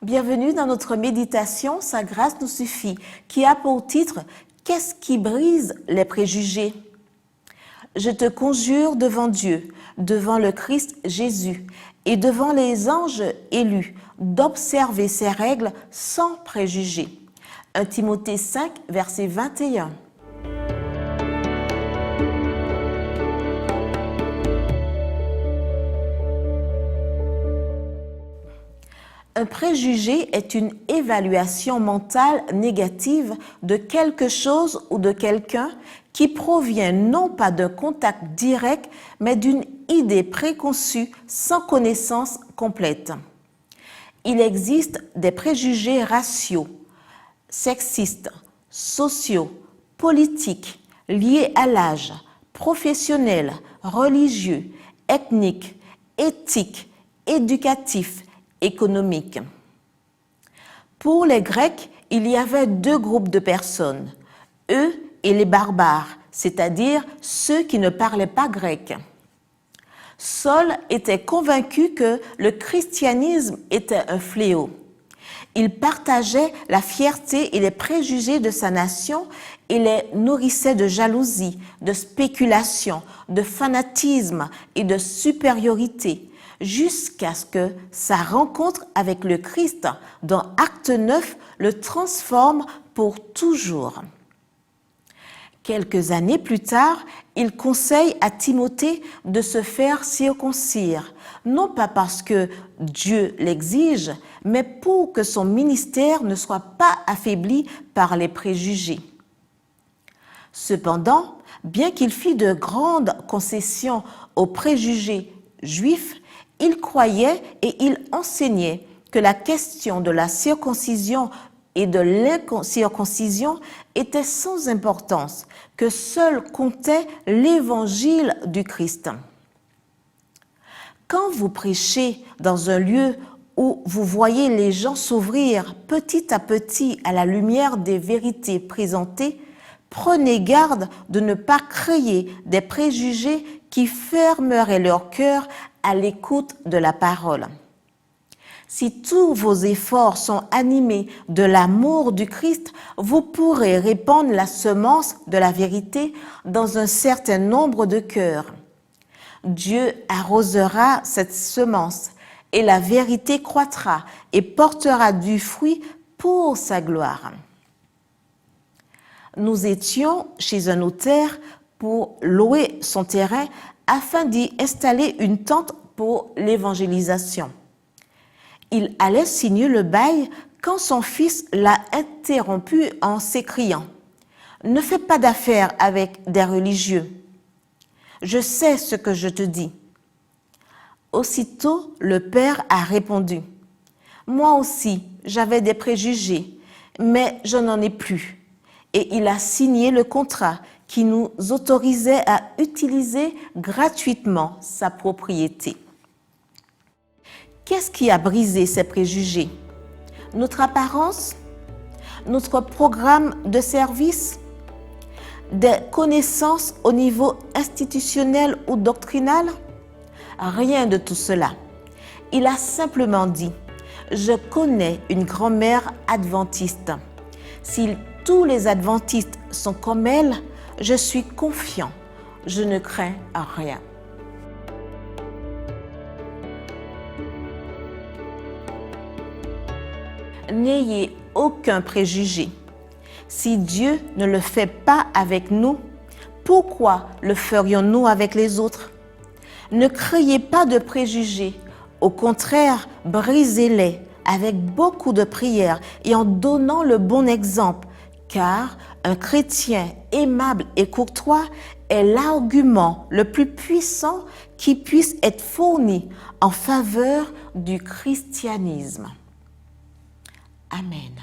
Bienvenue dans notre méditation « Sa grâce nous suffit » qui a pour titre « Qu'est-ce qui brise les préjugés ?» Je te conjure devant Dieu, devant le Christ Jésus et devant les anges élus d'observer ces règles sans préjugés. 1 Timothée 5, verset 21. Un préjugé est une évaluation mentale négative de quelque chose ou de quelqu'un qui provient non pas d'un contact direct, mais d'une idée préconçue sans connaissance complète. Il existe des préjugés raciaux, sexistes, sociaux, politiques, liés à l'âge, professionnels, religieux, ethniques, éthiques, éducatifs, économique. Pour les Grecs, il y avait deux groupes de personnes, eux et les barbares, c'est-à-dire ceux qui ne parlaient pas grec. Saul était convaincu que le christianisme était un fléau. Il partageait la fierté et les préjugés de sa nation et les nourrissait de jalousie, de spéculation, de fanatisme et de supériorité, jusqu'à ce que sa rencontre avec le Christ dans Acte 9 le transforme pour toujours. Quelques années plus tard, il conseille à Timothée de se faire circoncire, non pas parce que Dieu l'exige, mais pour que son ministère ne soit pas affaibli par les préjugés. Cependant, bien qu'il fît de grandes concessions aux préjugés juifs, il croyait et il enseignait que la question de la circoncision et de l'incirconcision était sans importance, que seul comptait l'évangile du Christ. Quand vous prêchez dans un lieu où vous voyez les gens s'ouvrir petit à petit à la lumière des vérités présentées, prenez garde de ne pas créer des préjugés qui fermeraient leur cœur à l'écoute de la parole. Si tous vos efforts sont animés de l'amour du Christ, vous pourrez répandre la semence de la vérité dans un certain nombre de cœurs. Dieu arrosera cette semence et la vérité croîtra et portera du fruit pour sa gloire. Nous étions chez un notaire pour louer son terrain afin d'y installer une tente pour l'évangélisation. Il allait signer le bail quand son fils l'a interrompu en s'écriant « Ne fais pas d'affaires avec des religieux. Je sais ce que je te dis. » Aussitôt, le père a répondu « Moi aussi, j'avais des préjugés, mais je n'en ai plus. » Et il a signé le contrat qui nous autorisait à utiliser gratuitement sa propriété. Qu'est-ce qui a brisé ces préjugés? Notre apparence? Notre programme de service? Des connaissances au niveau institutionnel ou doctrinal? Rien de tout cela. Il a simplement dit « Je connais une grand-mère adventiste. Si tous les adventistes sont comme elle, je suis confiant. Je ne crains rien. » N'ayez aucun préjugé. Si Dieu ne le fait pas avec nous, pourquoi le ferions-nous avec les autres? Ne créez pas de préjugés. Au contraire, brisez-les avec beaucoup de prières et en donnant le bon exemple, car un chrétien aimable et courtois est l'argument le plus puissant qui puisse être fourni en faveur du christianisme. Amen.